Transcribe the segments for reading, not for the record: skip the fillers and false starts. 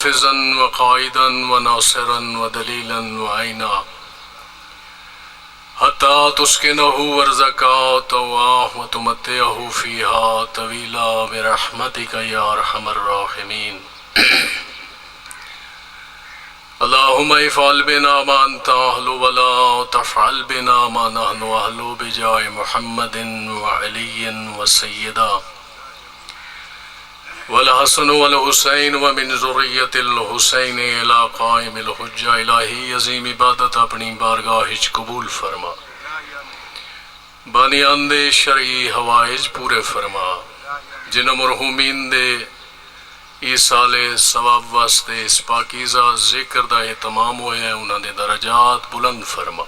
حافظا وقائدا وناصرا ودليلا وعينا حتى تسكنه وارزقا طواه وتمتعه فيها طويلا برحمتك يا ارحم الراحمين. اللهم افعل بنا ما انت اهل ولا تفعل بنا ما نحن اهل بجاه محمد وعلي وسيدا والحسن والحسین ومن ذریت الحسین الى قائم الحجہ. الہی عظیم عبادت اپنی بارگاہ قبول فرما، بانیان دے شرعی حوائج پورے فرما، جن مرحومین دے ایصال ثواب واسطے اس پاکیزہ ذکر دا اہتمام ہوئے ہیں، انہاں دے درجات بلند فرما.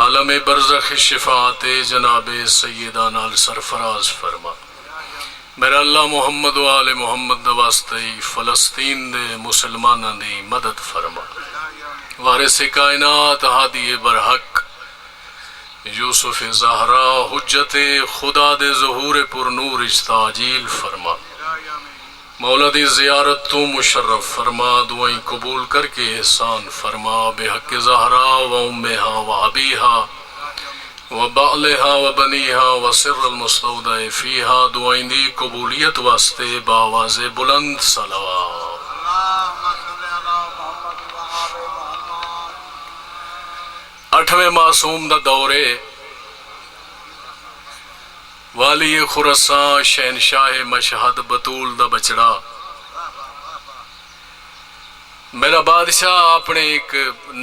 عالم برزخ شفاعت جناب سیدہ نال سرفراز فرما. میرا اللہ محمد و آل محمد واسطے فلسطین دے مسلمانہ دی مدد فرما. وارث کائنات ہادی برحق یوسف زہرا حجت خدا دے ظہور پر نور تعجیل فرما. مولا دی زیارت تو مشرف فرما، دعائیں قبول کر کے احسان فرما. بحق زہرا و امہا و ابیہا وبعلها وبنیها وسر المستودع فیہا. دعائیں دی قبولیت واسطے باواز بلند صلوات. اٹھویں معصوم دا دورے والی خراساں شہنشاہ مشہد بطول دا بچڑا میرا بادشاہ اپنے ایک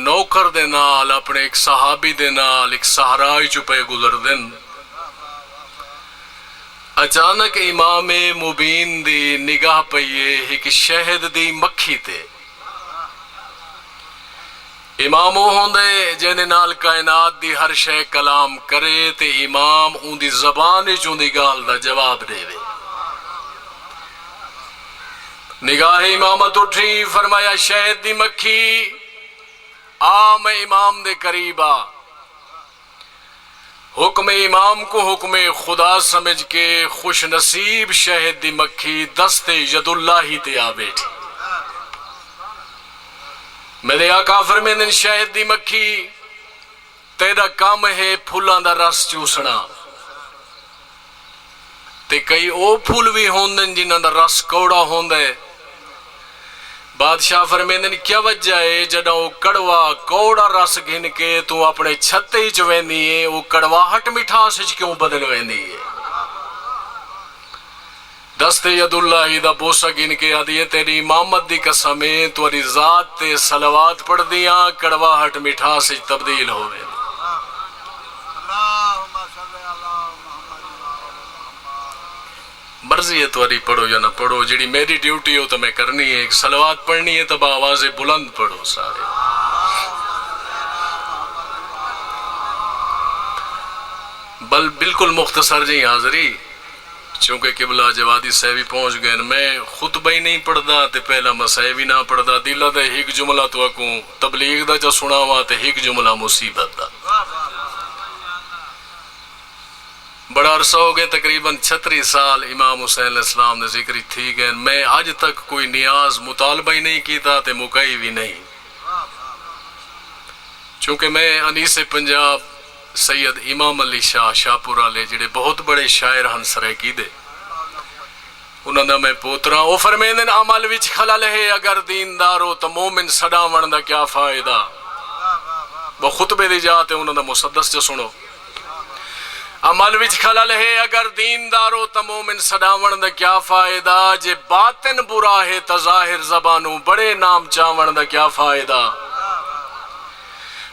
نوکر دے نال، اپنے ایک صحابی دے نال ایک صحرائی چپے گزر دن. اچانک امام مبین دی نگاہ پئیے ایک شہد دی مکھی تے. امام وہ ہوندے جن نال کائنات دی ہر شے کلام کرے تے امام اون دی زبان چوں دی گال دا جواب دے دے. نگاہ امامت اٹھی، فرمایا شہد دی مکھی آ میں امام دے قریب آ. حکم امام کو حکم خدا سمجھ کے خوش نصیب شہد دی مکھی دست ید اللہ ہی تے آ بیٹھی. میرے آقا فرمیندن شہد دی مکھی تیرا کام ہے پھولاں دا رس چوسنا، تے کئی او پھول بھی ہوندن جنہاں دا رس کوڑا ہوندا ہے. بادشاہ فرمیندن کیا وجہ ہے جڑا وہ کڑوا کوڑا رس گھن کے تو اپنے چھتے ہی چویندی ہے، وہ کڑواہٹ مٹھاس وچ کیوں بدل ویندی ہے؟ دست ید اللہ دا بوسا گھن کے آدھی ہے تیری امامت دی قسم ہے تیری ذات تے صلوات پڑھ دیاں کڑواہٹ مٹھاس وچ تبدیل ہوئے. مرضی ہے تمہاری پڑھو یا نہ پڑھو، جڑی میری ڈیوٹی ہو تو میں کرنی ہے. ایک صلوات پڑھنی ہے تو آواز بلند پڑھو سارے. بالکل مختصر جی حاضری، چونکہ قبلہ جوادی صاحبی پہنچ گئے. میں خطبہ ہی نہیں پڑھدا تے پہلا مسائب بھی نہ پڑھدا. دلہ دے ایک جملہ تو اکوں تبلیغ دا جو سناواں تے ایک جملہ مصیبت دا. بڑا عرصہ ہو گئے، تقریباً 36 سال امام حسین علیہ السلام نے ذکر تھی گئے. میں آج تک کوئی نیاز مطالبہ ہی نہیں کیتا تے مکئی بھی نہیں، چونکہ میں انیس پنجاب سید امام علی شاہ شاہپور والے جڑے بہت بڑے شاعر ہن سرائکی دے، انہاں دا میں پوترا. او فرمیندن عمل وچ خلل ہے اگر دیندار ہو تو مومن سڑاون دا کیا فائدہ. وہ خطبے دی جاتے انہاں دا مسدس جو سنو. عمل وچ خلل ہے اگر دیندار ہو تو مومن سڑاون دا کیا فائدہ. جے باطن برا ہے تو ظاہر زبانوں بڑے نام چاون دا کیا فائدہ.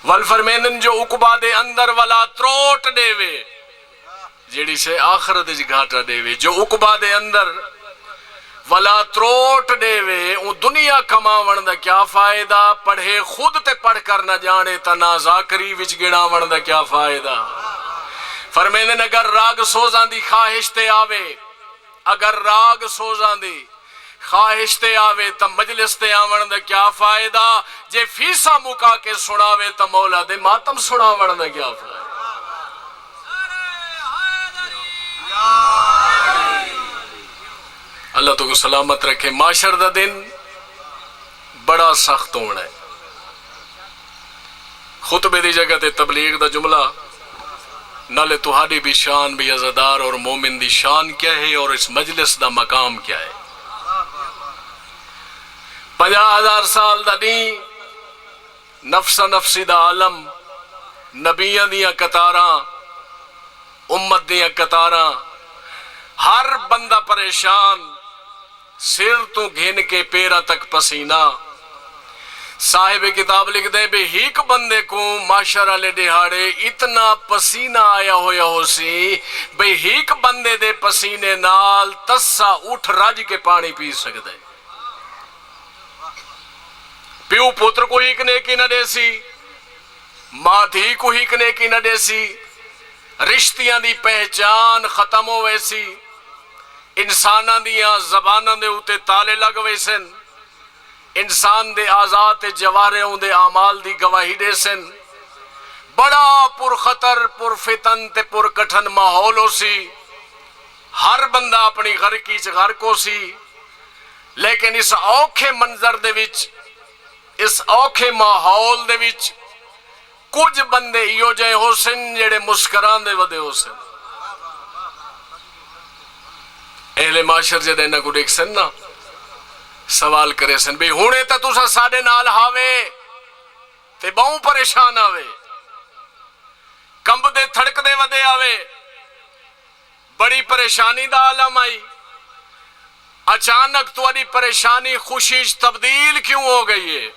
والفرمیندن جو عقبہ دے اندر والا تروٹ دے وے جیڑی سے آخرت وچ گھاٹا دے وے. جو عقبہ دے اندر والا تروٹ دے وے اون دنیا کماون دا کیا فائدہ. پڑھے خود تے پڑھ کر نہ جانے تا نا ذاکری وچ گناون دا کیا فائدہ. فرمیندن اگر راگ سوزاں دی خواہش تے آوے، اگر راگ سوزاں دی خواہش تے آوے تا مجلس تے آون دا کیا فائدہ. جے فیسا مکا کے سناوے تا مولا دے ماتم سناون دا کیا فائدہ. اللہ تو کو سلامت رکھے. معاشر دا دن بڑا سخت ہونا ہے. خطبے دی جگہ تے تبلیغ دا جملہ نالے تہاڈی بھی شان بھی عزادار اور مومن دی شان کیا ہے اور اس مجلس دا مقام کیا ہے. 50,000 سال دا نہیں، نفسا نفسی دا عالم، نبیاں دیاں قطاراں، امت دیاں قطاراں، ہر بندہ پریشان، سر تو گھن کے پیرا تک پسینہ. صاحب کتاب لکھ دے بے ہیک بندے کو معاشر والے دہاڑے اتنا پسینہ آیا ہویا ہو سی بے ہیک بندے دے پسینے نال تسا اٹھ رج کے پانی پی سکدے. پیو پتر کو ہیک نیکی نہ دے سی، ماں دھی کو ہیک نیکی نہ دے سی، رشتیاں دی پہچان ختم ہو ویسی، انساناں دیاں زباناں دے اوتے تالے لگ ویسن، انسان دے آزاد تے جوارحوں دے اعمال دی گواہی دے سن. بڑا پر خطر پر فتن تے پر کٹھن ماحول ہو سی، ہر بندہ اپنی غرقی چ غرق ہو سی. لیکن اس اوکھے منظر دے وچ، اس اوکھے ماحول دے وچ کچھ بندے ایو جائے ہو سن جڑے مسکران دے ودے ہو سن. اہل معاشر جدے انہاں کو دیکھ سن نا سوال کرے سن بھی ہونے تا تسا ساڈے نال ہاوے تے بہوں پریشان آوے، کمب دے تھڑک دے ودے آوے، بڑی پریشانی دا عالم آئی. اچانک تواڈی پریشانی خوشی تبدیل کیوں ہو گئی ہے؟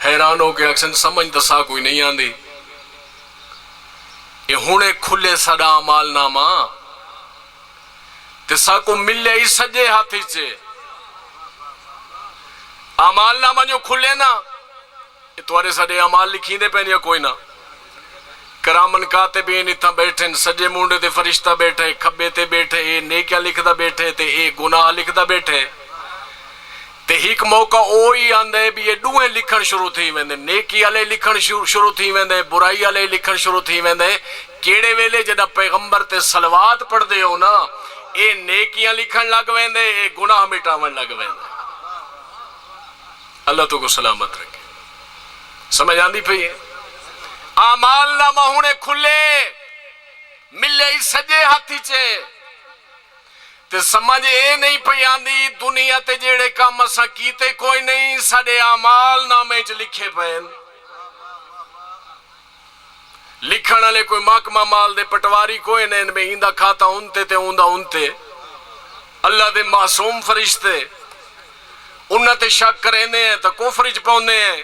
حیران ہو کے اکثر سمجھ دسا کوئی نہیں آندی. یہ ہونے کھلے ساڈا اعمال نامہ تے سا کو ملے ہی سجے ہاتھی چے. اعمال نامہ جو کھلے نا یہ توارے ساڈے اعمال لکھی دے پہنیا کوئی نہ. کرامن کاتبین اتھا بیٹھے، سجے مونڈے تے فرشتہ بیٹھے، کھبے تے بیٹھے، اے نیکیاں لکھدا بیٹھے تے اے گناہ لکھدا بیٹھے. تے ایک موقع اوہی آندے بھی یہ دوئے لکھن شروع تھی ویندے، نیکی والے لکھن شروع تھی ویندے، برائی والے لکھن شروع تھی ویندے. کیڑے ویلے جدا پیغمبر تے صلوات پڑھ دے ہو نا اے نیکیاں لکھن لگ ویندے، اے گناہ مٹاون لگ ویندے. اللہ تو کو سلامت رکھے. سمجھ آندی پئی ہے؟ اعمال نامہ ہونے کھلے ملے ہی سجے ہاتھی چے تے سمجھ اے نہیں پئی آندی دنیا تے جیڑے کام اساں کیتے کوئی نہیں ساڈے اعمال نامے چ لکھے پین. لکھن والے کوئی محکمہ مال دے پٹواری کوئی نہیں میں ایندا کھاتا ہونتے تے اوندا ہونتے. اللہ دے معصوم فرشتے انہاں تے شک کریندے ہیں تے کفر وچ پوندے ہیں.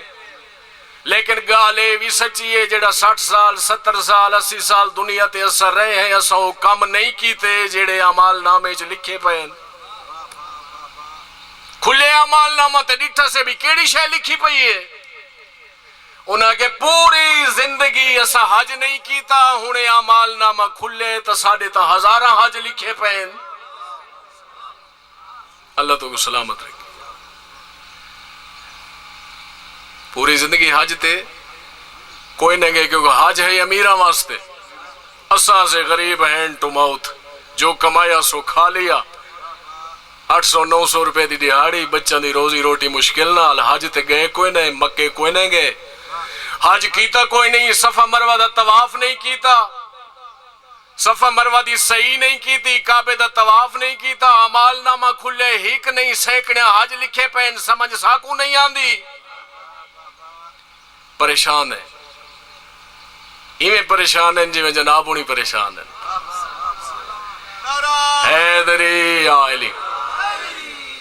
لیکن گال اے بھی سچی ہے جڑا 60 سال 70 سال 80 سال دنیا تے اثر رہے ہیں اساں او کم نہیں کیتے جڑے اعمال نامے چ لکھے پین. کھلے اعمال نامہ تے ڈٹھا سے بھی کیڑی شے لکھی پئی ہے؟ انہاں کے پوری زندگی اسا حج نہیں کیتا ہنے اعمال نامہ کھلے تو ساڈے تا ہزاراں حج لکھے پین. اللہ تو کو سلامت رکھے. پوری زندگی حج تے کوئی نہ گئے کیونکہ حج ہے امیراں واسطے. اساں سے غریب ہینڈ ٹو ماؤتھ جو کمایا سو کھا لیا. 800-900 روپے دی دیہاڑی بچوں دی روزی روٹی مشکل نال. حج تے گئے کوئی نہیں، مکے کوئی نہیں گئے، حج کیتا کوئی نہیں، صفا مروہ دا طواف نہیں کیتا، صفا مروہ دی صحیح نہیں کیتی، کعبے دا طواف نہیں کیتا. اعمال نامہ کھلے ہیک نہیں سینکڑے حج لکھے پین. سمجھ ساکو نہیں آندی. پریشان ہے ایویں پریشان ہیں جی میں جناب ہونی پریشان ہیں. حیدری یا علی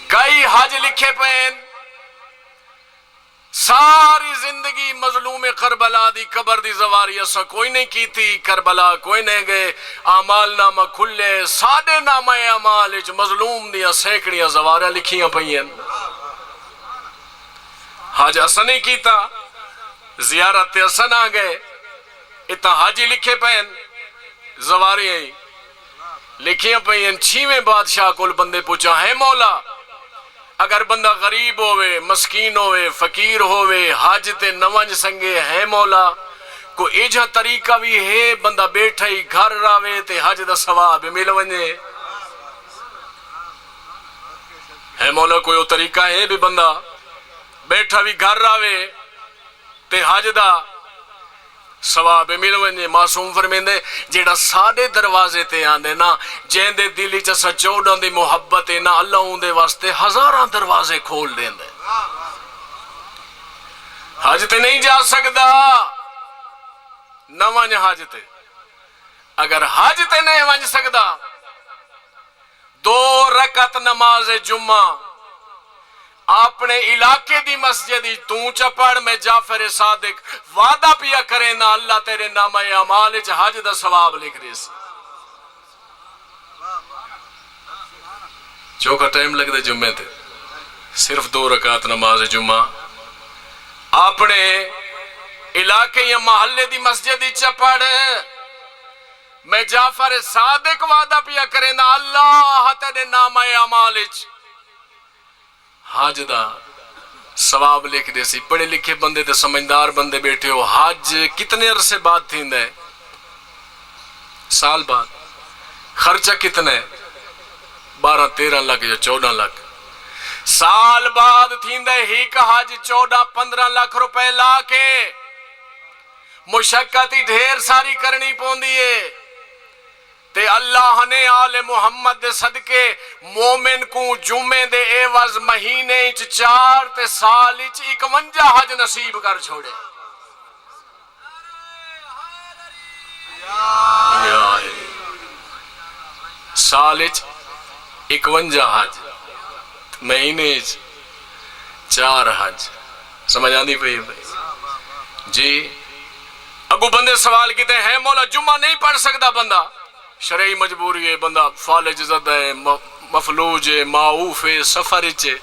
کئی حج لکھے پین. ساری زندگی مظلوم کربلا دی قبر دی زواری اسا کوئی نہیں کی تھی، کربلا کوئی نہیں گئے. اعمال نامہ کھلے ساڈے نامہ اعمال وچ مظلوم دیاں سینکڑیاں زواریاں لکھیاں پئیاں. حج اسا نہیں کیتا، زیارت تے اسا نہ گئے، اتنا حج لکھے پین، زواریاں لکھیاں پئیاں. 6ویں بادشاہ کول بندے پوچھا ہے مولا اگر بندہ غریب ہوئے، مسکین ہوئے، فقیر ہوئے، حج تے نونج سنگے ہے مولا کو ایجا طریقہ بھی ہے بندہ بیٹھا ہی گھر راوے تے حج دا ثواب مل ونجے؟ ہے مولا کوئی طریقہ ہے بھی بندہ بیٹھا بھی گھر آوے تے حج دا ثواب مل ونجے۔ معصوم فرمیندے جیڑا ساڈے دروازے تے آندے نا جین دے دل وچ اساں چوڑاں دی محبت ہے نا اللہ اون دے واسطے ہزاراں دروازے کھول دیندے۔ حج تے نہیں جا سکدا نہ ونج حج تے، اگر حج تے نہیں ونج سکدا 2 رکعت نماز جمعہ اپنے علاقے دی مسجد تو چپڑ میں جعفر صادق وعدہ پیا کرے نا اللہ تیرے نامہ اعمال وچ حج دا ثواب لکھ دے سی۔ چوکا ٹائم لگ دے جمعے تے صرف 2 رکعت نماز جمعہ اپنے علاقے یا محلے دی مسجد چپڑ میں جعفر صادق وعدہ پیا کرے نا اللہ تیرے نامہ اعمال وچ حج دا ثواب لکھ دے سی۔ پڑھے لکھے بندے تے سمجھدار بندے بیٹھے ہو، حج کتنے عرصے بعد تھیندا ہے؟ سال بعد۔ خرچہ کتنا ہے؟ 12-13 لاکھ یا 14 لاکھ۔ سال بعد تھیندا ہے ایک حج 14-15 لاکھ روپے لا کے، مشقت ہی ڈھیر ساری کرنی پوندی ہے تے اللہ نے آل محمد دے صدقے مومن کو جمعے دے ایوز مہینے 4 تے سال 51 حج نصیب کر چھوڑے۔ سال 51 حج، مہینے 4 حج۔ سمجھ آندی پئی جی؟ اگو بندے سوال کیتے ہیں مولا جمعہ نہیں پڑھ سکتا بندہ، شرعی مجبوری ہے، بندہ فالج زدہ ہے، مفلوج ہے، معوف ہے، سفر ہے،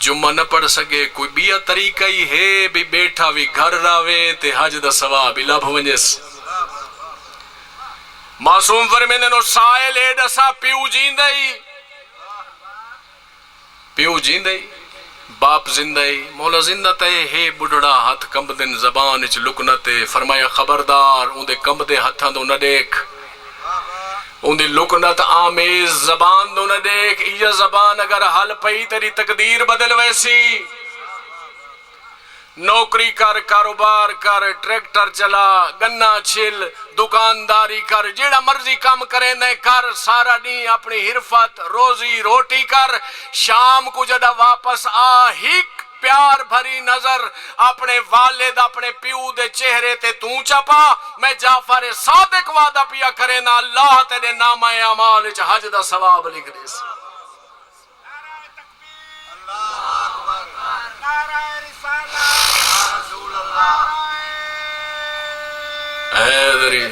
جمعہ نہ پڑھ سکے، کوئی بیا طریقہ ہی ہے بھی بیٹھا بھی گھر راوے تے حج دا ثواب لبھ ونجس۔ معصوم فرمیندے نو سائل اے دسا پیو جیندئی، پیو جیندئی، باپ زندہ ہی، مولا زندہ تے ہے بڑھڑا ہاتھ کمب دن زبان اچ لکنا تے، فرمایا خبردار اون دے کمب دے ہتھاں دو نہ دیکھ، اون دی لکنت آمیز زبان دو نہ دیکھ، یہ زبان اگر حل پئی تیری تقدیر بدل ویسی۔ نوکری کر، کاروبار کر، ٹریکٹر چلا، گنا چھل، دکانداری کر، جیڑا مرضی کام کرے نہ کر، سارا نہیں اپنی حرفت روزی روٹی کر، شام کو جدہ واپس آ ہک پیار بھری نظر اپنے والد اپنے پیو دے چہرے تے تو چپا، میں جعفر صادق وعدہ پیا کرے نا اللہ تیرے نامہ اعمال وچ حج دا ثواب لکھ دے سی۔ حیدری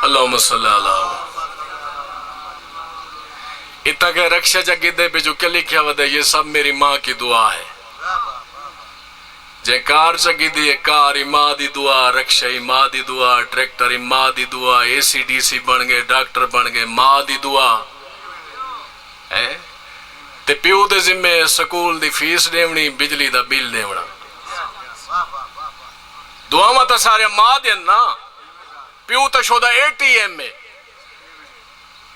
اللہم صلی اللہ علیہ اتنا کہ رکشہ جگہ دے پہ جو کیا لکھیا ودا یہ سب میری ماں کی دعا ہے، جے کار چگی دی کار ماں دی دعا، رکشہ ماں دی دعا، ٹریکٹر ماں دی دعا، اے سی ڈی سی بن گئے، ڈاکٹر بن گئے، ماں دی دعا تے پیو دے ذمے سکول دی فیس دیونی، بجلی دا بل دیونا، دعا ماں تا سارے ماں دین نا، پیو تا شودہ ATM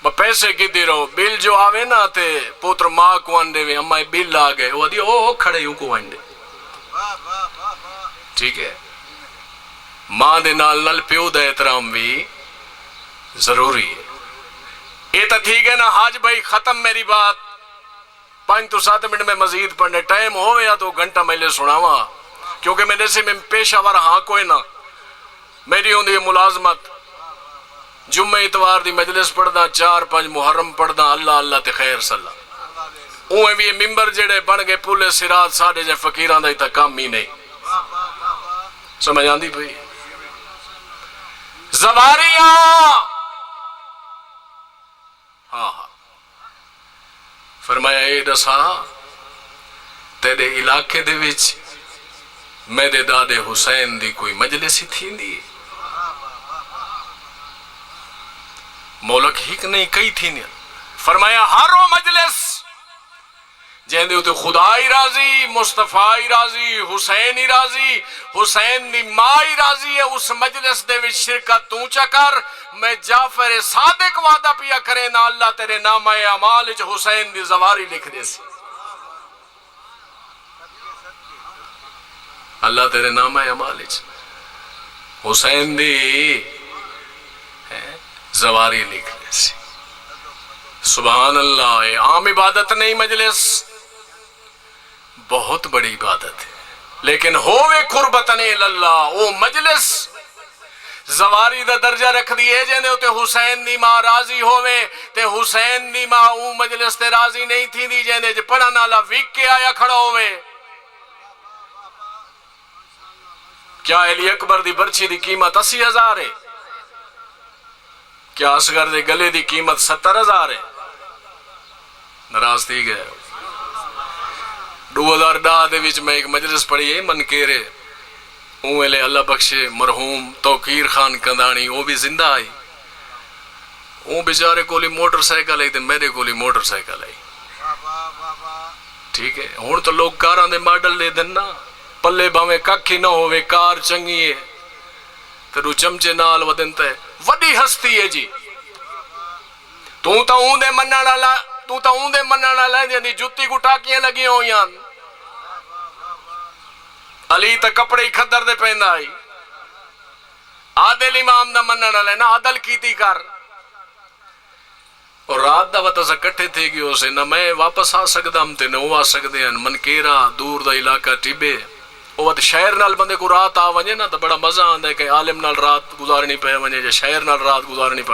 میں پیسے کی دی رہو، بل جو آوے نا تے پوتر ماں کو آنڈے وے امائی بل آگئے، وہ دی او کھڑے یوں کو آنڈے، ٹھیک ہے؟ ماں دے نال نال پیو دا احترام بھی ضروری ہے۔ یہ تا ٹھیک ہے نا حاج بھائی، ختم میری بات، 5-7 منٹ میں مزید پڑھنے ٹائم ہو یا تو گھنٹہ میں لے سناوا، کیونکہ میرے سے میں پیشہ ور ہاں کوئی نا، میری ہوں دی ملازمت جمعہ اتوار دی مجلس پڑھدا، 4-5 محرم پڑھدا، اللہ اللہ تے خیر صلی اوہ بھی ممبر جڑے بن گئے پولے سرات ساڑھے جے فقیران دا ہی کام ہی نہیں، سمجھ آندی بھئی؟ زواریاں ہاں فرمایا اے دسا تیرے علاقے دے وچ میرے دادے حسین دی کوئی مجلس ہی تھی دی؟ مولک ہی نہیں کئی تھی نہیں، فرمایا ہر وہ مجلس جہاں دے ہوتے خدای راضی، مصطفی راضی، حسین راضی، حسین دی ماں راضی ہے، اس مجلس دے وچ شرکت تو چکر، میں جعفر صادق وعدہ پیا کرے نا اللہ تیرے نامہ اعمال وچ حسین دی زواری لکھ دے سی۔ اللہ تیرے نام ہے امال حسین دی زواری نکلے سی. سبحان اللہ. عام عبادت نہیں مجلس، بہت بڑی عبادت ہے، لیکن ہووے قربتن اللہ. او مجلس زواری دا درجہ رکھ دیئے جیندے تے حسین دی ماں راضی ہووے تے حسین دی ماں او مجلس تے راضی نہیں تھی دی جیندے جے پڑھا نالا وک کے آیا کھڑا ہووے. کیا علی اکبر دی برچی دی قیمت 80,000 ہے؟ کیا اصغر دے گلے دی قیمت 70,000 ہے؟ ناراض تھی گئے. 2010 دے وچ میں ایک مجلس پڑھی ہے منکیرے، اوہلے اللہ بخشے مرحوم توقیر خان کندانی، وہ بھی زندہ آئی. وہ بیچارے کولی موٹر سائیکل آئی تے میرے کولی موٹر سائیکل آئی. ٹھیک ہے، ہون تو لوگ کاراں دے ماڈل لے دن نا، پلے باویں ککھی نہ ہوئے، کار چنگی ہے تے رو چمچے نال ودن تے وڈی ہستی ہے جی. تو تا اون دے منن والا جی جُتی کو ٹاکیاں لگی ہویاں. علی تا کپڑے ہی کھدر دے پہندا آئی. عادل امام دا منن والا نا عادل کیتی کر. اور رات دا وقت کٹھے تھے گی اسے نہ میں واپس آ سکدا ہم تے نہ وہ آ سکدے ہیں. منکیرا دور دا علاقہ ٹیبے وہ شہر نال بندے کو رات آ ونجے نا تو بڑا مزہ آندا ہے کہ عالم نال رات گزارنی پے ونجے یا شہر نال رات گزارنی پے.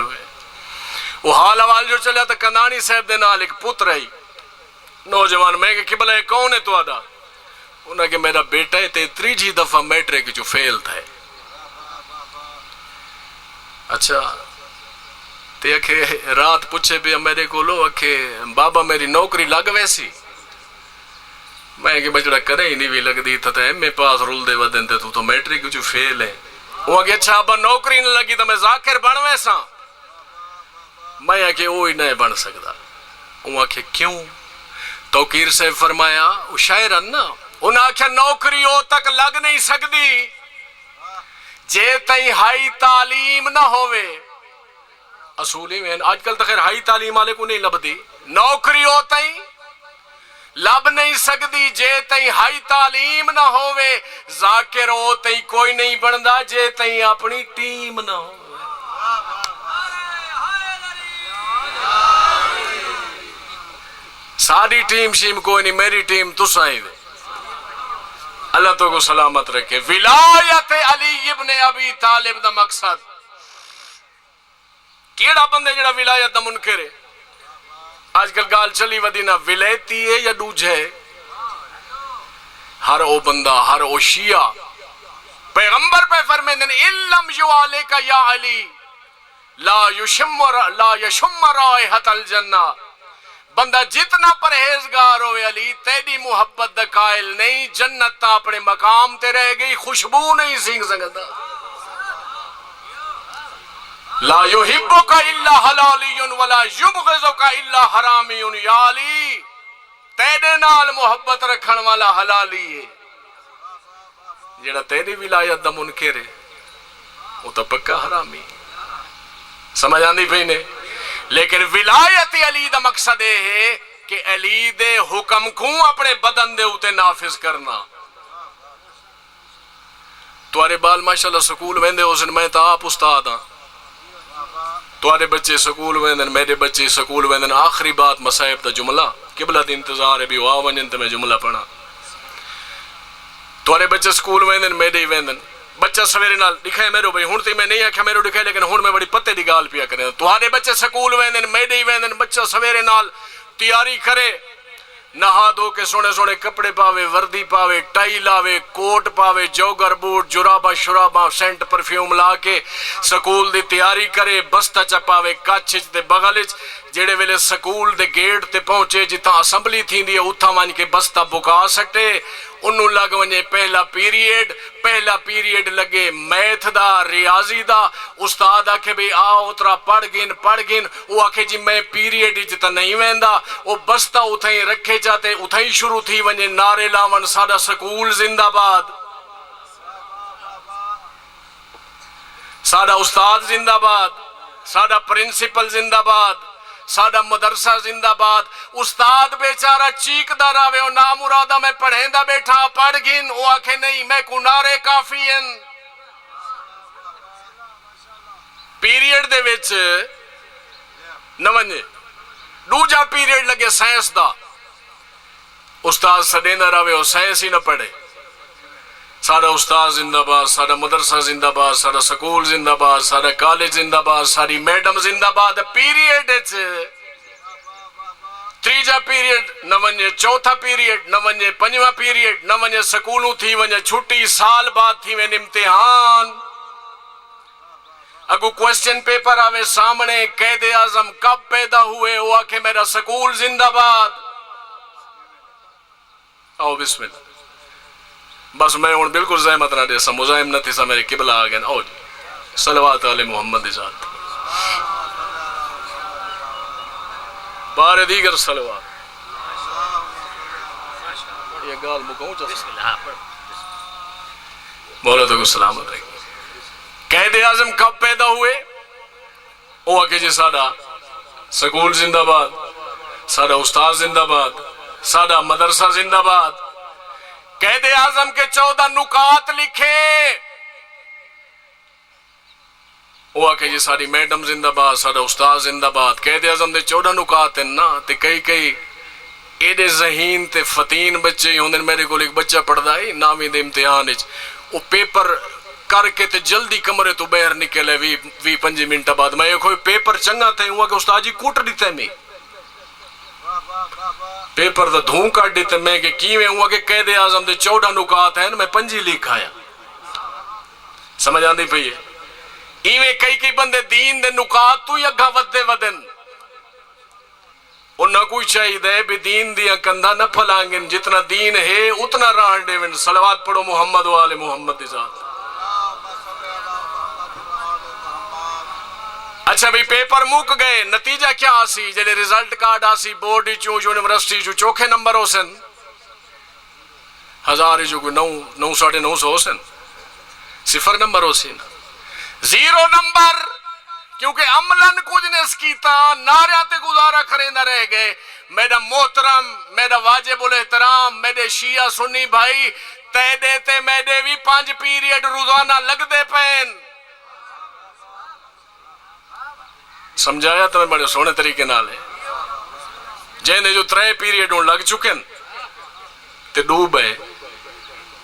وہ حال حوال جو چلیا تو کندانی صاحب دے نال ایک پتر ہے نوجوان. میں کہ قبلہ کون ہے تو آدھا؟ انہاں کہ میرا بیٹا ہے تے تیجی دفعہ میٹرک جو فیل تھا. اچھا تے اکھے رات پوچھے بھی میرے کو لو اکھے بابا میری نوکری لگ ویسی. میں کہ بچڑا کرے ہی نہیں بھی لگ دی تھا ایم اے پاس رول دے ودن تے تو میٹرک جو فیل ہے. وہ کہ اچھا ابا نوکری نہ لگی تو میں ذاکر بن ویسا. میں کہ وہی نہیں بن سکتا. وہ کہ کیوں؟ توقیر سے فرمایا وہ شاعرن نا انہاں آکھیا نوکری او تک لگ نہیں سکتی جے تئی ہائی تعلیم نہ ہوئے. اصولی میں آج کل تو خیر ہائی تعلیم والے کو نہیں لبدی. نوکری او تئی لب نہیں سکتی جے تئی ہائی تعلیم نہ ہوئے. ذاکر او تئی کوئی نہیں بندا جے تئی اپنی ٹیم نہ ہو. ساری ٹیم شیم کوئی نہیں، میری ٹیم تساں ہی. اللہ تو کو سلامت رکھے. ولایت علی ابن ابی طالب دا مقصد کیڑا بندے جڑا ولایت دا منکر ہے؟ آج کل گال چلی ودی نہ ولایتی ہے یا دوجہ ہے. ہر او بندہ ہر او شیعہ پیغمبر پہ فرمیندن علم یعالیکا یا علی لا یشم رائحت الجنہ. بندہ جتنا پرہیزگار ہوئے علی تیری محبت دا قائل نہیں، جنت تا اپنے مقام تے رہ گئی، خوشبو نہیں سینگ سکتا. لا یحبک الا حلالی ولا یبغضک الا حرامی. یا علی تیرے نال محبت رکھن والا حلالی ہے، جڑا تیری ولایت دا منکر ہے وہ تو پکا حرامی. سمجھ آندی پئی نے؟ لیکن ولایت علی دا مقصد ہے کہ علی دے حکم کو اپنے بدن دے اوتے نافذ کرنا. تمہارے بال ماشاءاللہ سکول ویندے حسن، میں تا آپ استاد ہاں. تمہارے بچے سکول ویندن، میرے بچے سکول ویندن. آخری بات مصائب دا جملہ قبلہ دی انتظار ہے بھی واہ ونجن تے میں جملہ پڑھا. تمہارے بچے سکول ویندن، میرے ہی ویندن. بچہ سویرے نال دکھائے میرے بھائی ہون تے میں نہیں آکھیا میرے دکھائے، لیکن ہون میں بڑی پتے دی گال پیا کریں. تمہارے بچے سکول ویندن، میرے ہی ویندن. بچہ سویرے نال تیاری کرے، نہا دو کے سونے سونے کپڑے پاوے، وردی پاوے، ٹائی لاوے، کوٹ پاوے، جوگر بوٹ، جرابہ شرابہ، سینٹ پرفیوم لا کے سکول دی تیاری کرے. بستہ چپاوے کچھ تے بغلچ. جڑے ویلے سکول دے گیٹ تے پہنچے جتاں اسمبلی تھیندی ہے اتھاں ون کے بستہ بکا سٹے. انہوں لگ ونجے پہلا پیریڈ لگے میتھ دا، ریاضی دا. استاد آکھے بھی آؤ اترا پڑھ گن. وہ آکھے جی میں پیریڈ جتا نہیں ویندا. وہ بستہ اتھائیں رکھے جاتے اتھائیں شروع تھی ونجے نعرے لاون ساڈا سکول زندہ باد، ساڈا استاد زندہ باد، ساڈا پرنسپل زندہ باد، ساڈا مدرسہ زندہ باد. استاد بیچارہ چیکدا رہے او نا مرادا میں پڑھیندا بیٹھا پڑھ گن او آکھے نہیں میں کو نعرے کافی ہیں. پیریڈ دے وچ نونجے دوجا پیریڈ لگے سائنس دا. استاد سڈیندا رہے او سائنس ہی نہ پڑھے. سارا استاد زندہ باد, سارا مدرسہ زندہ باد, سارا سکول زندہ باد, سارا کالج زندہ باد, ساری میڈم زندہ باد. پیریڈ تیجا پیریڈ نہ ونجے, چوتھا پیریڈ نہ ونجے, پنجواں پیریڈ نہ ونجے, سکولوں تھی ونجے چھٹی, سال بعد تھی ون امتحان. اگو کوسچن پیپر آوے سامنے, قائد اعظم کب پیدا ہوئے, وہ آکھے میرا سکول زندہ باد. آؤ بسم اللہ. بس میں ہوں بالکل زحمت نہ دے سا, مزاحم نہ تھی سا, میرے قبلہ آ گئے. آؤ جی صلوات علی محمد ذات بار دیگر صلوات. یہ گال مکہوں چاہتا بولا تو کو سلامت رہے. قائد اعظم کب پیدا ہوئے, وہ آکے جی ساڑا سکول زندہ باد, ساڑا استاد زندہ باد, ساڑا مدرسہ زندہ باد. قائد اعظم کے 14 نکات لکھے, وہ آکے جی ساری میڈم زندہ باد, ساڑا استاد زندہ باد. قائد اعظم دے 14 نکات ہیں نا, تے کئی ایڈے ذہین تے فتین بچے ہوندے. میرے کو ایک بچہ پڑھدا ہے 9ویں دے امتحان وچ, وہ پیپر کر کے تے جلدی کمرے تو باہر نکلے 20-25 منٹ بعد. میں کوئی پیپر چنگا تھے ہوا کہ استاد جی کوٹ دیتے میں پیپر دا دھوں کٹ دیتے. میں کہ کیویں ہوا کہ قائد اعظم دے 14 نکات ہیں, میں 5 لکھ آیا. سمجھ آندی پئی ہے. ایویں کئی بندے دین دے نکات تو ہی اگا ودن. انہاں کوئی چاہیے دے بھی دین دیا کندھا نہ پھلانگن, جتنا دین ہے اتنا ران ڈیون. صلوات پڑھو محمد و آل محمد دی ذات. اچھا بھی پیپر موک گئے, نتیجہ کیا آسی, جلے ریزلٹ کارڈ آسی بورڈ چوں یونیورسٹی چوں چوکھے نمبر ہو سن, 1000 جو کوئی 900 ہو سن, 0 نمبر ہو سن, 0 نمبر. کیونکہ عملاً کچھ نے اس کیتا, ناریاتے گزارا کھریندہ رہ گئے. میرا محترم, میرا واجب الاحترام, میرے شیعہ سنی بھائی, تے دیتے میرے بھی 5 پیریڈ روزانہ لگ دے پین. سمجھایا تو میں بڑے سونے طریقے نال ہے. جہنے جو 3 پیریڈ لگ چکن تے ڈوب ہے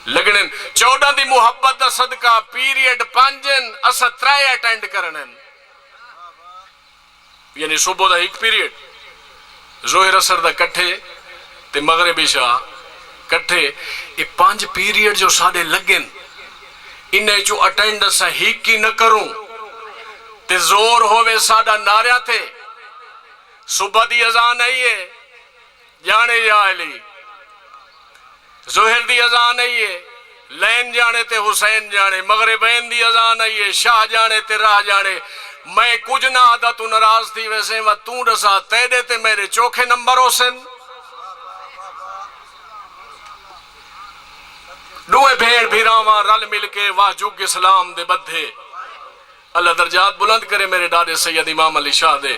لگنے. 14 دی محبت دا صدقہ پیریڈ 5 اسا 3 اٹینڈ کرنن, یعنی صبح دا 1 پیریڈ, ظہر اثر دا کٹھے تے مغرب عشاء کٹھے. یہ 5 پیریڈ جو ساڑے لگن, انہیں جو اٹینڈ اسا ہیک کی نہ کروں تے زور ہوئے ساڑا ناریا تھے. صبح دی اذان آئی ہے جانے یا علی, ظہر دی اذان آئی ہے لین جانے تے حسین جانے, مغربین دی اذان آئی ہے شاہ جانے تے راہ جانے. میں کچھ نہ آدھا تو ناراض تھی ویسے و تو رسا تے دیتے میرے چوکھے نمبر ہو سن. دوئے بھیڑ بھیراواں رل مل کے واہ جگ اسلام دے بدھے. اللہ درجات بلند کرے میرے ڈاڈے سید امام علی شاہ دے.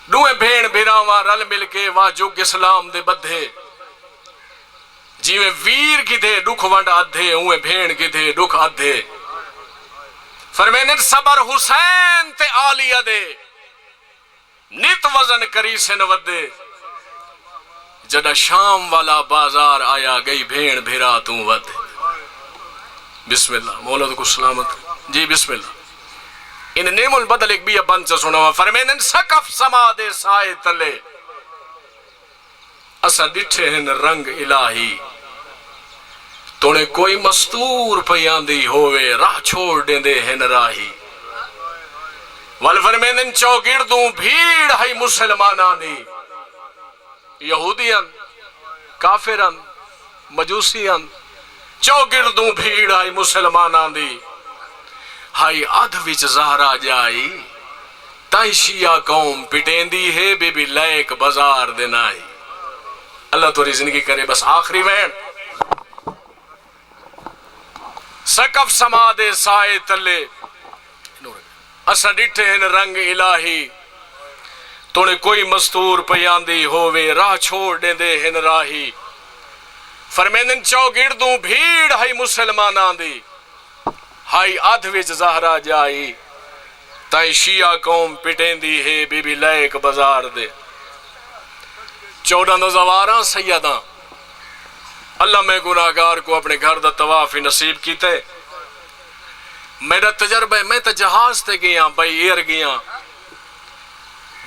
دوئے بھیڑ بھیراواں رل مل کے واہ جگ اسلام دے بدھے. جیویں ویر کی دے دکھ ونڈ آدھے, اویں بھیڑ کی دے دکھ آدھے. فرمینن صبر حسین تے آلیہ دے, نت وزن کری سے نودے. جڑا شام والا بازار آیا گئی بھیڑ بھیرا تو ود. بسم اللہ مولد کو سلامت. جی بسم اللہ. ان نیم البدل ایک بھی بند سے سنا ہوا. فرمینن سقف سما دے سائے تلے, اسا ڈٹھے ہیں رنگ الہی. تونے کوئی مستور پیاندی ہوئے راہ چھوڑ دیں دے ہیں راہی. والفرمینن چوگردوں بھیڑ ہے مسلمانانی, یہودیان کافران مجوسیان. چوگردوں بھیڑ ہے مسلمانانی, ہائی ادھ وچ زہرا جائی. تائی شیعہ قوم پٹین دی ہے بے بھی لائک بازار دینائی. اللہ توری زندگی کرے. بس آخری وین سقف سما دے سائے تلے, اسا ڈٹھے ہیں رنگ الہی. تونے کوئی مستور پیاندی ہووے راہ چھوڑ دے دے ہن راہی فرمیندن چوگڑ بھیڑ ہائی مسلمانان دی ہائی آدھ وچ زہرا جائی تائیں شیعہ قوم پٹین دی ہے بی بی لائق بازار دے 14 نوزواراں سیداں اللہ میں گناہگار کو اپنے گھر دا طواف نصیب کیتے میرا تجربہ میں تا جہاز تے گیا بھائی ایر گیا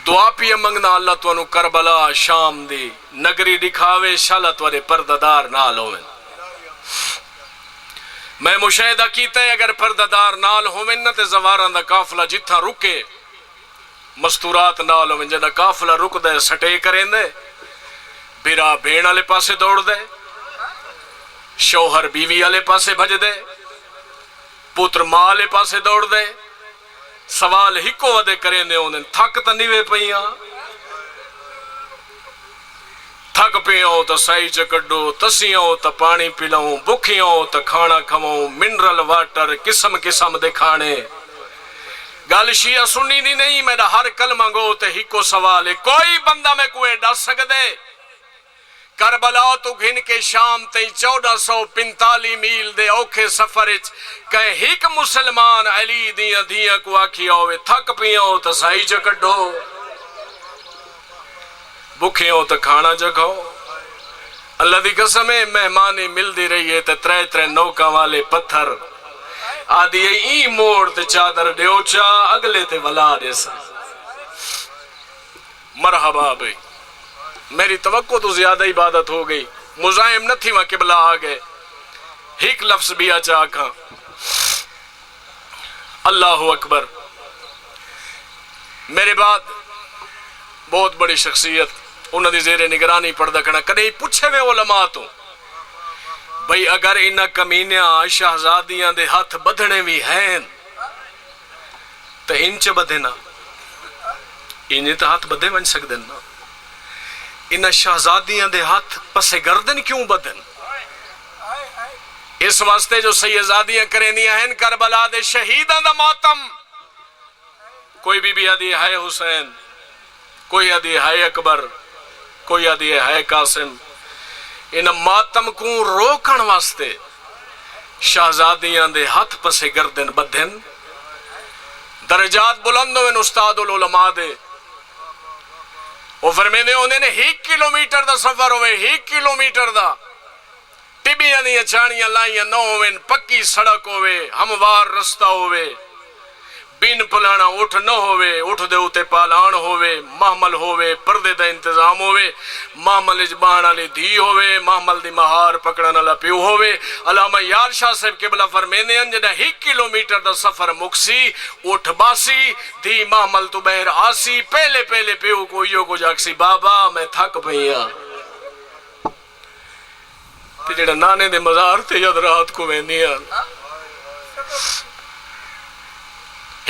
دعا پی منگنا اللہ تو انو کربلا شام دی نگری دکھاوے شالا توارے پرددار نال ہوئن میں مشاہدہ کیتا ہے اگر پرددار نال ہوئن نا تے زواران دا کافلہ جتھا رکے مستورات نال ہوئن جنہ کافلہ رک دے سٹے کریں دے بیرا بین آلے پاسے دوڑ دے شوہر بیوی آلے پاسے بھج دے پوتر ماں آلے پاسے دوڑ دے سوال ہکو ودے کریں دے انہیں تھک تا نیوے پئیاں تھک پیاں تا سائی چکڑو تسیاں تا پانی پلاؤں بکھیاں تا کھانا کھواؤں منرل واٹر قسم قسم دے کھانے گل شیعہ سنی دی نہیں میرا ہر کلمہ گو تے ہکو سوال ہے کوئی بندہ میں کوئے ڈس سکدے کربلا تو گھن کے شام تے 1445 میل دے اوکھے سفرچ کہیں ہک مسلمان علی دیاں دیاں کو آکھی ہوئے تھک پیاں تا سائی چکڑو بکھیوں تا کھانا جگھو اللہ دی قسمیں مہمانی مل دی رہی ہے تے ترے نوکا والے پتھر آدھی ای موڑ تے چادر دیوچا اگلے تے ولا دیسا مرحبا بھئی میری توقع تو زیادہ عبادت ہو گئی مزائم نہ تھی وہاں قبلہ آگئے ایک لفظ بھی آچا آکھاں اللہ اکبر میرے بعد بہت بڑی شخصیت انہوں نے زیر نگرانی پڑھ دکھنا کدے پوچھے میں علماء تو بھئی اگر انہ کمینیاں شہزادیاں دے ہاتھ بدھنے بھی ہیں تو انچ بدھنا انہیں تو ہاتھ بدھے بن سک دینا انہ شہزادیاں دے ہاتھ پس گردن کیوں بدھن اس واسطے جو سیدزادیاں کرینیاں ہیں کربلا دے شہیداں دا ماتم کوئی بھی آدھی ہے حسین کوئی آدھی ہے اکبر کوئی آدھی ہے قاسم ان ماتم کو روکن واسطے شہزادیاں دے ہاتھ پس گردن بدھن درجات بلند ہوئے استاد العلماء دے وہ فرمیندے انہیں نے 1 کلومیٹر دا سفر ہوئے 1 کلومیٹر دا ٹبیاں دیاں چانیاں لائیاں نہ ہوئے پکی سڑک ہوئے ہموار رستہ ہوئے بین پلانا اٹھ نہ ہوئے اٹھ دے اتے پالان ہوئے محمل ہوئے پردے دا انتظام ہوئے محمل اجبان علی دی ہوئے محمل دی مہار پکڑن علا پیو ہوئے علامہ یار شاہ صاحب کے بلا فرمینے انجدہ 1 کلومیٹر دا سفر مکسی اٹھ باسی دی محمل تو بہر آسی پہلے پیو کو یو کو جاکسی بابا میں تھک پہیا تے جڑا نانے دے مزار تے ید رات کو وینیاں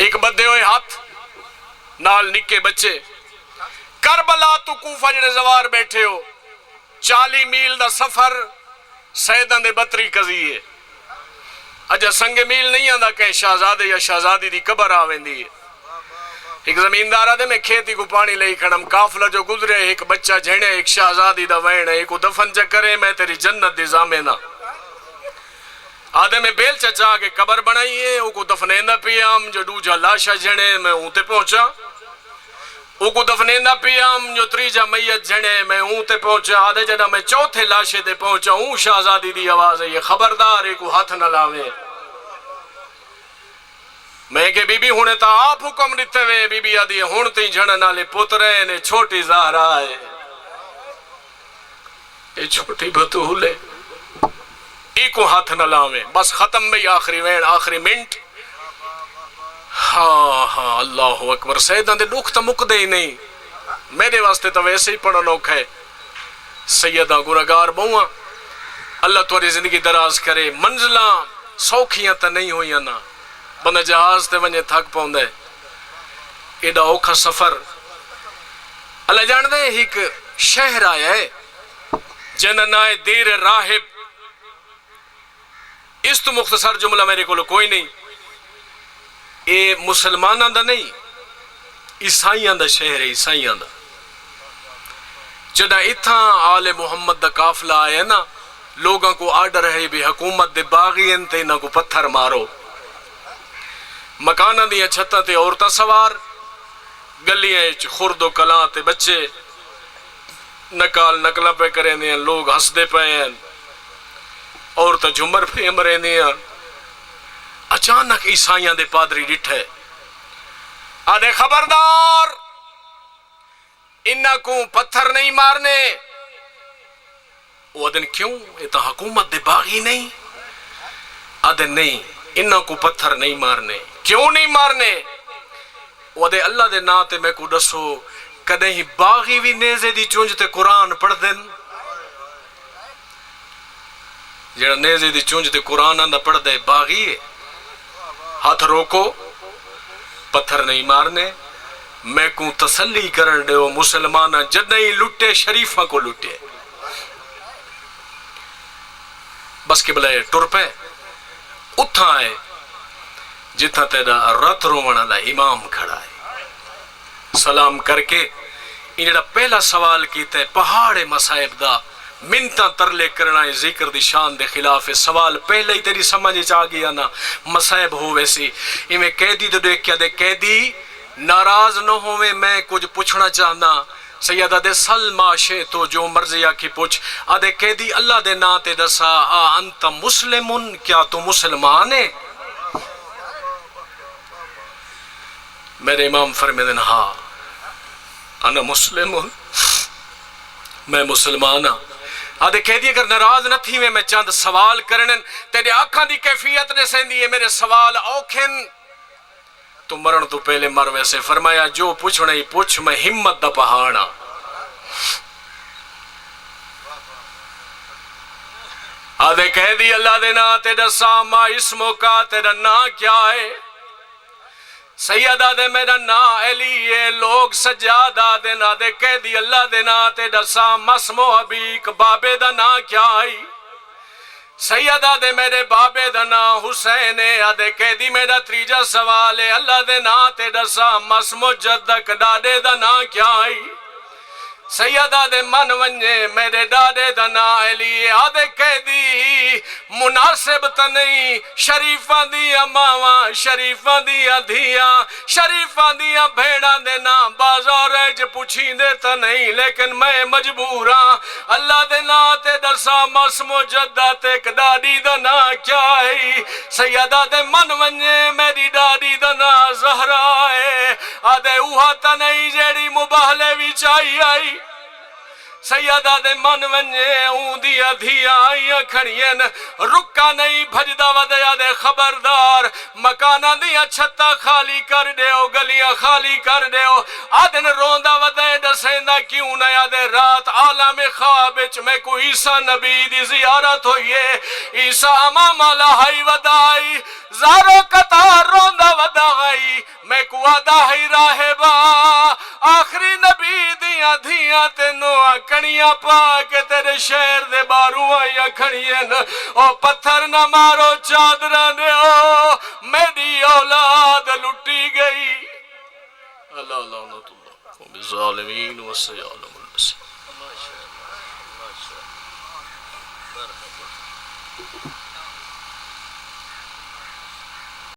ایک بدے ہوئے ہاتھ نال نکے بچے کربلا تو کوفہ جڑے زوار بیٹھے ہو 40 میل دا سفر سیدان دے بطری قضیے اجا سنگ میل نہیں آندا کہیں شہزادے یا شہزادی دی قبر آویں دی ایک زمیندار آدھے میں کھیتی کو پانی لئی کھڑم کافلہ جو گزرے ایک بچہ جھینے ایک شہزادی دا وین ایک کو دفن چکرے میں تیری جنت دی زامینا آدھے میں بیل چچا کے قبر بنائی ہے او کو دفنیندہ پیام جو دوجہ لاشا جھنے میں اونتے پہنچا او کو دفنیندہ پیام جو تریجہ میت جھنے میں اونتے پہنچا آدھے جنہ میں چوتھے لاشے دے پہنچا اون شہزادی دی آواز ہے یہ خبردار ایک کو ہاتھ نہ لاوے میں کہ بی بی ہونے تا آپ حکم دیتے ہوئے بی بی آدھی ہونتی جھڑن نالے پترے نے چھوٹی زہرا ہے یہ چھوٹی بطولے ایکو ہاتھ نہ لاویں بس ختم بھی آخری وین آخری منٹ ہاں اللہ اکبر سیدان دے دکھ تا مک دے ہی نہیں میرے واسطے تو ویسے ہی پڑھا نوکھ ہے سیدہ گناہگار بہواں اللہ توری زندگی دراز کرے منزلہ سوکھیاں تا نہیں ہوئیاں نا بندہ جہاز تے ونجے تھک پاؤں دے ایڈا اوکھا سفر اللہ جان دے ایک شہر آیا ہے جننائے دیر راہب اس تو مختصر جملہ میرے کو کوئی نہیں اے مسلمانہ دا نہیں عیسائیاں دا شہر ہے، عیسائیاں دا. جدہ اتھاں آل محمد دا قافلہ آیا نا، لوگاں کو آرڈر ہے بھی حکومت دے باغی ہیں تے انہاں کو پتھر مارو. مکانہ دیا چھتاں تے عورتاں سوار، گلیاں خرد و کلاں تے بچے نکال نکلا پہ کریں دیا، لوگ ہس دے پہ ہیں، عورتاں جھمر پہ مریں دیا. اچانک عیسائیاں دے پادری ڈٹھے، آدھے خبردار انہاں کو پتھر نہیں مارنے. وہ آدھے کیوں؟ یہ تو حکومت دے باغی نہیں. آدھے نہیں، انہاں کو پتھر نہیں مارنے. کیوں نہیں مارنے؟ وہ آدھے اللہ دے نا تے میں کو دسو کدیں ہی باغی بھی نیزے دی چونج تے قرآن پڑھ دین؟ جڑا نیزے دی چونج تے قرآن آندہ پڑھ دے باغی ہے. ہاتھ روکو، پتھر نہیں مارنے. میں کو تسلی کرن دے ہو مسلمانہ جدہیں لٹے شریفہ کو لٹے. بس کے بلائے ٹر پہ اتھا ہے جتھا تیرا رت رومن والا امام کھڑا ہے. سلام کر کے انہا پہلا سوال کیتا ہے پہاڑ مصائب دا منتاں ترلے کرنا ہے ذکر دی شان دے خلاف ہے. سوال پہلے ہی تیری سمجھ چاہ گیا نا مصائب ہو ویسی. میں قیدی تو دیکھ کیا دے قیدی ناراض نہ ہوئے، میں کچھ پوچھنا چاہنا. سیدہ دے سلمہ شے تو جو مرضی آکھی پوچھ. آدھے قیدی اللہ دے ناتے دسا انت مسلمن، کیا تو مسلمان ہے؟ میرے امام فرمیدن ہاں انا مسلمن، میں مسلمان ہاں. آدھے قیدی اگر ناراض نہ تھی میں چند سوال کرنن تیرے آنکھاں دی کیفیت نے سیندی ہے میرے سوال اوکھن تو مرن تو پہلے مر ویسے. فرمایا جو پوچھنا ہی پوچھ، میں ہمت دا پہاڑا. آدھے قیدی اللہ دے نا تیرا ساما اسمو کا، تیرا نا کیا ہے؟ سیدہ دے میرا نا علی ہے. لوگ سجادہ دے نا. دے قیدی اللہ دے نا تیرا سام اسمو حبیق، بابے دا نا کیا ہے؟ سیدہ دے میرے بابے دا نا حسین ہے. آدھے قیدی میرا تریجا سوال ہے اللہ دے نا تیرا سام اسمو جدک، ڈاڈے دا نا کیا ہے؟ سیدہ دے من ونجے میرے ڈاڈے دا نا علی. آدھے قیدی مناسب تا نہیں شریفہ دیا ماواں، شریفہ دیا دھیا، شریفہ دیا بھیڑا دے نا بازار اج پوچھی دے تا نہیں، لیکن میں مجبوراں اللہ دے نا تے دسا مسمو جدہ تے ڈاڈی دا نا کیا ہے؟ سیدہ دے من ونجے میری ڈاڈی دا نا زہرا ہے. آدھے اوہا تا نہیں جیڑی مباہلے بھی چاہی آئی. سیدہ دے من ونجے اون دیا دھیا آئیاں کھڑیاں رکا نہیں بھجدہ ودیا. دے خبردار مکانہ دیا چھتا خالی کر دے ہو، گلیاں خالی کر دے ہو. آدن روندہ ودے ڈسیندہ کیوں نہ. آدھے رات عالم خوابچ میں کو عیسیٰ نبی دی زیارت ہوئیے. عیسیٰ امام لہائی ودائی زارو قطار روندہ ودائی. میں کو آدھا ہی راہبہ آخری نبی دیا دھیاں تے نوہ کھڑیاں پاکے تیرے شہر دے باروں آیا کھڑیاں. او پتھر نہ مارو چادرہ دے ہو، میری اولاد لٹی گئی. اللہ لعنت اللہ بالظالمین والسیالم المسیح.